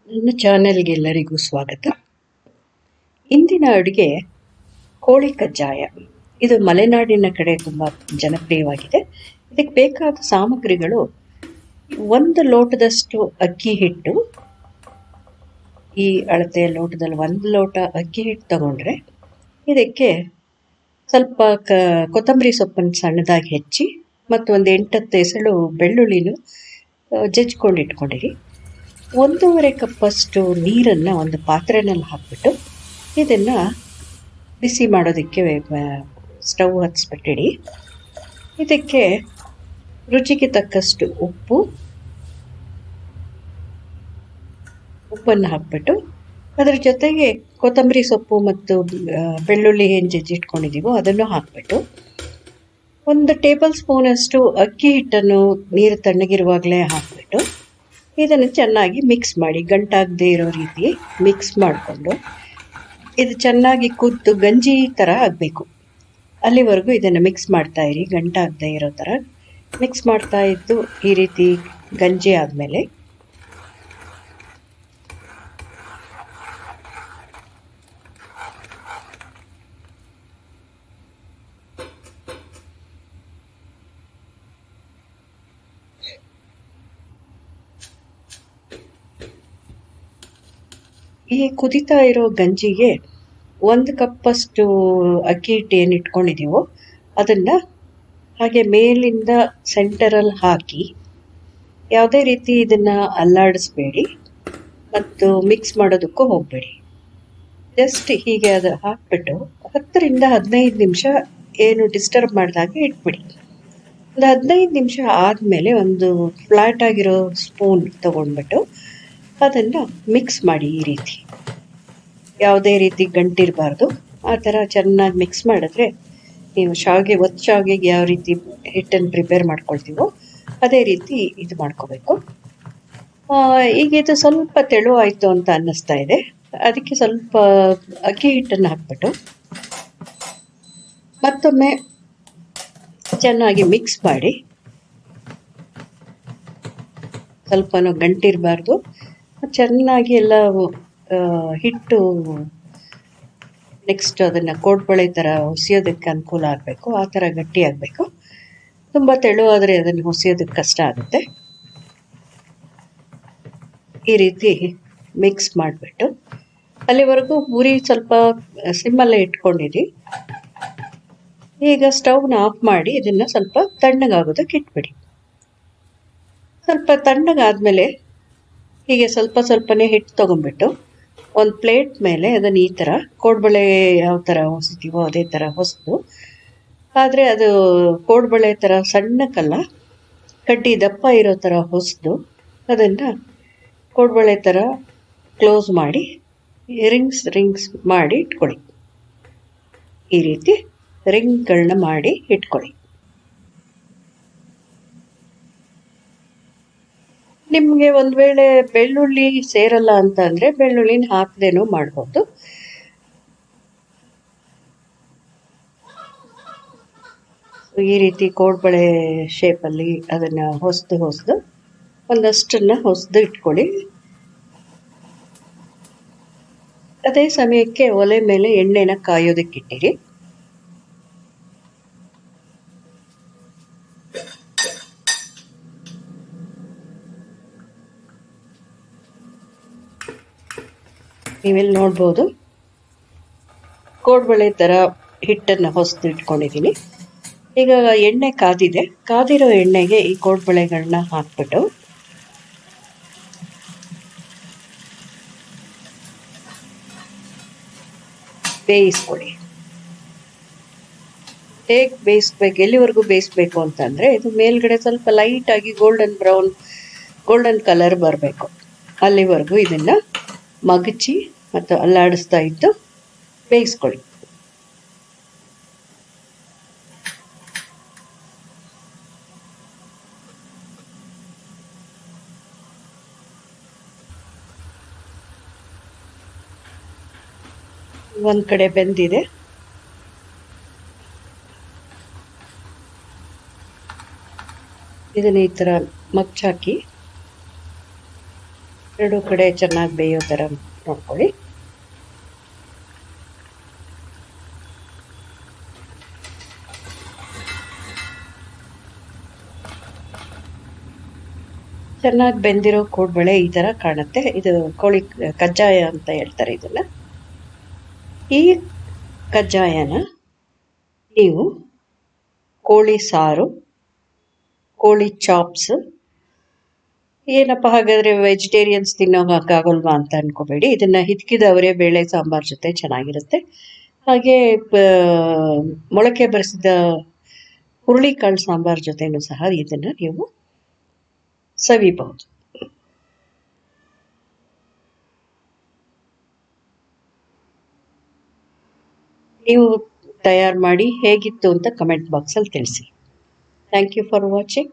ನನ್ನ ಚಾನೆಲ್ಗೆ ಎಲ್ಲರಿಗೂ ಸ್ವಾಗತ. ಇಂದಿನ ಅಡುಗೆ ಕೋಳಿ ಕಜ್ಜಾಯ. ಇದು ಮಲೆನಾಡಿನ ಕಡೆ ತುಂಬ ಜನಪ್ರಿಯವಾಗಿದೆ. ಇದಕ್ಕೆ ಬೇಕಾದ ಸಾಮಗ್ರಿಗಳು: 1 ಲೋಟದಷ್ಟು ಅಕ್ಕಿ ಹಿಟ್ಟು. ಈ ಅಳತೆಯ ಲೋಟದಲ್ಲಿ 1 ಲೋಟ ಅಕ್ಕಿ ಹಿಟ್ಟು ತಗೊಂಡ್ರೆ ಇದಕ್ಕೆ ಸ್ವಲ್ಪ ಕೊತ್ತಂಬರಿ ಸೊಪ್ಪನ್ನು ಸಣ್ಣದಾಗಿ ಹೆಚ್ಚಿ ಮತ್ತು ಒಂದು 8-10 ಎಸಳು ಬೆಳ್ಳುಳ್ಳಿನೂ ಜಜ್ಜಿಕೊಂಡು ಇಟ್ಕೊಂಡಿರಿ. 1.5 ಕಪ್ಪಷ್ಟು ನೀರನ್ನು ಒಂದು ಪಾತ್ರೆಯಲ್ಲಿ ಹಾಕಿಬಿಟ್ಟು ಇದನ್ನು ಬಿಸಿ ಮಾಡೋದಕ್ಕೆ ಸ್ಟವ್ ಹಚ್ಚಿಬಿಟ್ಟಿಡಿ. ಇದಕ್ಕೆ ರುಚಿಗೆ ತಕ್ಕಷ್ಟು ಉಪ್ಪನ್ನು ಹಾಕಿಬಿಟ್ಟು ಅದರ ಜೊತೆಗೆ ಕೊತ್ತಂಬರಿ ಸೊಪ್ಪು ಮತ್ತು ಬೆಳ್ಳುಳ್ಳಿ ಏನು ಜಜ್ಜಿಟ್ಕೊಂಡಿದ್ದೀವೋ ಅದನ್ನು ಹಾಕಿಬಿಟ್ಟು 1 ಟೇಬಲ್ ಸ್ಪೂನಷ್ಟು ಅಕ್ಕಿ ಹಿಟ್ಟನ್ನು ನೀರು ತಣ್ಣಗಿರುವಾಗಲೇ ಹಾಕಿಬಿಟ್ಟು ಇದನ್ನು ಚೆನ್ನಾಗಿ ಮಿಕ್ಸ್ ಮಾಡಿ, ಗಂಟಾಗದೇ ಇರೋ ರೀತಿ ಮಿಕ್ಸ್ ಮಾಡಿಕೊಂಡು ಇದು ಚೆನ್ನಾಗಿ ಕುದ್ದು ಗಂಜಿ ಥರ ಆಗಬೇಕು. ಅಲ್ಲಿವರೆಗೂ ಇದನ್ನು ಮಿಕ್ಸ್ ಮಾಡ್ತಾಯಿರಿ. ಗಂಟಾಗದೇ ಇರೋ ಥರ ಮಿಕ್ಸ್ ಮಾಡ್ತಾ ಇದ್ದು ಈ ರೀತಿ ಗಂಜಿ ಆದಮೇಲೆ ಈ ಕುದಿತಾ ಇರೋ ಗಂಜಿಗೆ 1 ಕಪ್ಪಷ್ಟು ಅಕ್ಕಿ ಹಿಟ್ಟು ಏನು ಇಟ್ಕೊಂಡಿದ್ದೀವೋ ಅದನ್ನು ಹಾಗೆ ಮೇಲಿಂದ ಸೆಂಟರಲ್ಲಿ ಹಾಕಿ ಯಾವುದೇ ರೀತಿ ಇದನ್ನು ಅಲ್ಲಾಡಿಸ್ಬೇಡಿ ಮತ್ತು ಮಿಕ್ಸ್ ಮಾಡೋದಕ್ಕೂ ಹೋಗಬೇಡಿ. ಜಸ್ಟ್ ಹೀಗೆ ಅದು ಹಾಕ್ಬಿಟ್ಟು 10-15 ನಿಮಿಷ ಏನು ಡಿಸ್ಟರ್ಬ್ ಮಾಡಿದಾಗೆ ಇಟ್ಬಿಡಿ. ಒಂದು 15 ನಿಮಿಷ ಆದಮೇಲೆ ಒಂದು ಫ್ಲ್ಯಾಟ್ ಆಗಿರೋ ಸ್ಪೂನ್ ತೊಗೊಂಡ್ಬಿಟ್ಟು ಅದನ್ನು ಮಿಕ್ಸ್ ಮಾಡಿ. ಈ ರೀತಿ ಯಾವುದೇ ರೀತಿ ಗಂಟಿರಬಾರ್ದು. ಆ ಥರ ಚೆನ್ನಾಗಿ ಮಿಕ್ಸ್ ಮಾಡಿದ್ರೆ ನೀವು ಒತ್ತು ಶಾವಿಗೆಗೆ ಯಾವ ರೀತಿ ಹಿಟ್ಟನ್ನು ಪ್ರಿಪೇರ್ ಮಾಡ್ಕೊಳ್ತೀವೋ ಅದೇ ರೀತಿ ಇದು ಮಾಡ್ಕೋಬೇಕು. ಈಗ ಇದು ಸ್ವಲ್ಪ ತೆಳು ಆಯಿತು ಅಂತ ಅನ್ನಿಸ್ತಾ ಇದೆ. ಅದಕ್ಕೆ ಸ್ವಲ್ಪ ಅಕ್ಕಿ ಹಿಟ್ಟನ್ನು ಹಾಕ್ಬಿಟ್ಟು ಮತ್ತೊಮ್ಮೆ ಚೆನ್ನಾಗಿ ಮಿಕ್ಸ್ ಮಾಡಿ. ಸ್ವಲ್ಪನೂ ಗಂಟಿರಬಾರ್ದು. ಚೆನ್ನಾಗಿ ಎಲ್ಲ ಹಿಟ್ಟು ನೆಕ್ಸ್ಟ್ ಅದನ್ನು ಕೋಡ್ಬಳೆ ಥರ ಹೊಸಿಯೋದಕ್ಕೆ ಅನುಕೂಲ ಆಗಬೇಕು. ಆ ಥರ ಗಟ್ಟಿ ಆಗಬೇಕು. ತುಂಬ ತೆಳು ಆದರೆ ಅದನ್ನು ಹೊಸಿಯೋದಕ್ಕೆ ಕಷ್ಟ ಆಗುತ್ತೆ. ಈ ರೀತಿ ಮಿಕ್ಸ್ ಮಾಡಿಬಿಟ್ಟು ಅಲ್ಲಿವರೆಗೂ ಉರಿ ಸ್ವಲ್ಪ ಸಿಮ್ಮಲ್ಲೇ ಇಟ್ಕೊಂಡಿರಿ. ಈಗ ಸ್ಟವ್ನ ಆಫ್ ಮಾಡಿ ಇದನ್ನು ಸ್ವಲ್ಪ ತಣ್ಣಗಾಗೋದಕ್ಕೆ ಇಟ್ಬಿಡಿ. ಸ್ವಲ್ಪ ತಣ್ಣಗಾದಮೇಲೆ ಹೀಗೆ ಸ್ವಲ್ಪನೇ ಹಿಟ್ಟು ತೊಗೊಂಡ್ಬಿಟ್ಟು ಒಂದು ಪ್ಲೇಟ್ ಮೇಲೆ ಅದನ್ನು ಈ ಥರ ಕೋಡ್ಬಳೆ ಯಾವ ಥರ ಹೊಸಿತೀವೋ ಅದೇ ಥರ ಹೊಸದು. ಆದರೆ ಅದು ಕೋಡ್ಬಳೆ ಥರ ಸಣ್ಣಕ್ಕಲ್ಲ, ಕಡ್ಡಿ ದಪ್ಪ ಇರೋ ಥರ ಹೊಸದು. ಅದನ್ನು ಕೋಡ್ಬಳೆ ಥರ ಕ್ಲೋಸ್ ಮಾಡಿ ರಿಂಗ್ಸ್ ಮಾಡಿ ಇಟ್ಕೊಳ್ಳಿ. ಈ ರೀತಿ ರಿಂಗ್ಗಳನ್ನ ಮಾಡಿ ಇಟ್ಕೊಳ್ಳಿ. ನಿಮಗೆ ಒಂದು ವೇಳೆ ಬೆಳ್ಳುಳ್ಳಿ ಸೇರಲ್ಲ ಅಂತ ಅಂದರೆ ಬೆಳ್ಳುಳ್ಳಿನ ಹಾಕದೇನೂ ಮಾಡ್ಬೋದು. ಈ ರೀತಿ ಕೋಡ್ಬಳೆ ಶೇಪಲ್ಲಿ ಅದನ್ನು ಹೊಸದು ಒಂದಷ್ಟನ್ನು ಹೊಸದು ಇಟ್ಕೊಳ್ಳಿ. ಅದೇ ಸಮಯಕ್ಕೆ ಒಲೆ ಮೇಲೆ ಎಣ್ಣೆನ ಕಾಯೋದಕ್ಕಿಟ್ಟಿರಿ. ನೀವೆಲ್ಲಿ ನೋಡ್ಬೋದು, ಕೋಡ್ಬಳೆ ಥರ ಹಿಟ್ಟನ್ನು ಹೊಸದು ಇಟ್ಕೊಂಡಿದ್ದೀನಿ. ಈಗ ಎಣ್ಣೆ ಕಾದಿದೆ. ಕಾದಿರೋ ಎಣ್ಣೆಗೆ ಈ ಕೋಡ್ಬಳೆಗಳನ್ನ ಹಾಕ್ಬಿಟ್ಟು ಬೇಯಿಸ್ಕೊಳ್ಳಿ. ಹೇಗೆ ಬೇಯಿಸ್ಬೇಕು, ಎಲ್ಲಿವರೆಗೂ ಬೇಯಿಸ್ಬೇಕು ಅಂತಂದರೆ ಇದು ಮೇಲ್ಗಡೆ ಸ್ವಲ್ಪ ಲೈಟಾಗಿ ಗೋಲ್ಡನ್ ಕಲರ್ ಬರಬೇಕು. ಅಲ್ಲಿವರೆಗೂ ಇದನ್ನು ಮಗಚಿ ಮತ್ತು ಅಲ್ಲಾಡಿಸ್ತಾ ಇದ್ದು ಬೇಯಿಸ್ಕೊಳ್ಳಿ. ಒಂದು ಕಡೆ ಬೆಂದಿದೆ. ಇದನ್ನು ಈ ಥರ ಮಗ್ಚಾಕಿ ಎರಡೂ ಕಡೆ ಚೆನ್ನಾಗಿ ಬೇಯೋ ಥರ ನೋಡ್ಕೊಳ್ಳಿ. ಚೆನ್ನಾಗಿ ಬೆಂದಿರೋ ಕೋಡ್ಬಳೆ ಈ ಥರ ಕಾಣುತ್ತೆ. ಇದು ಕೋಳಿ ಕಜ್ಜಾಯ ಅಂತ ಹೇಳ್ತಾರೆ ಇದನ್ನ. ಈ ಕಜ್ಜಾಯನ ನೀವು ಕೋಳಿ ಸಾರು, ಕೋಳಿ ಚಾಪ್ಸ್, ಏನಪ್ಪ ಹಾಗಾದರೆ ವೆಜಿಟೇರಿಯನ್ಸ್ ತಿನ್ನೋಕ್ಕಾಗಲ್ವಾ ಅಂತ ಅನ್ಕೋಬೇಡಿ. ಇದನ್ನು ಹಿದ್ಕಿದವರೇ ಬೇಳೆ ಸಾಂಬಾರು ಜೊತೆ ಚೆನ್ನಾಗಿರುತ್ತೆ. ಹಾಗೆ ಮೊಳಕೆ ಬರೆಸಿದ ಹುರುಳಿಕಾಳು ಸಾಂಬಾರು ಜೊತೆನೂ ಸಹ ಇದನ್ನು ನೀವು ಸವಿಬಹುದು. ನೀವು ತಯಾರು ಮಾಡಿ ಹೇಗಿತ್ತು ಅಂತ ಕಮೆಂಟ್ ಬಾಕ್ಸಲ್ಲಿ ತಿಳಿಸಿ. Thank you for watching.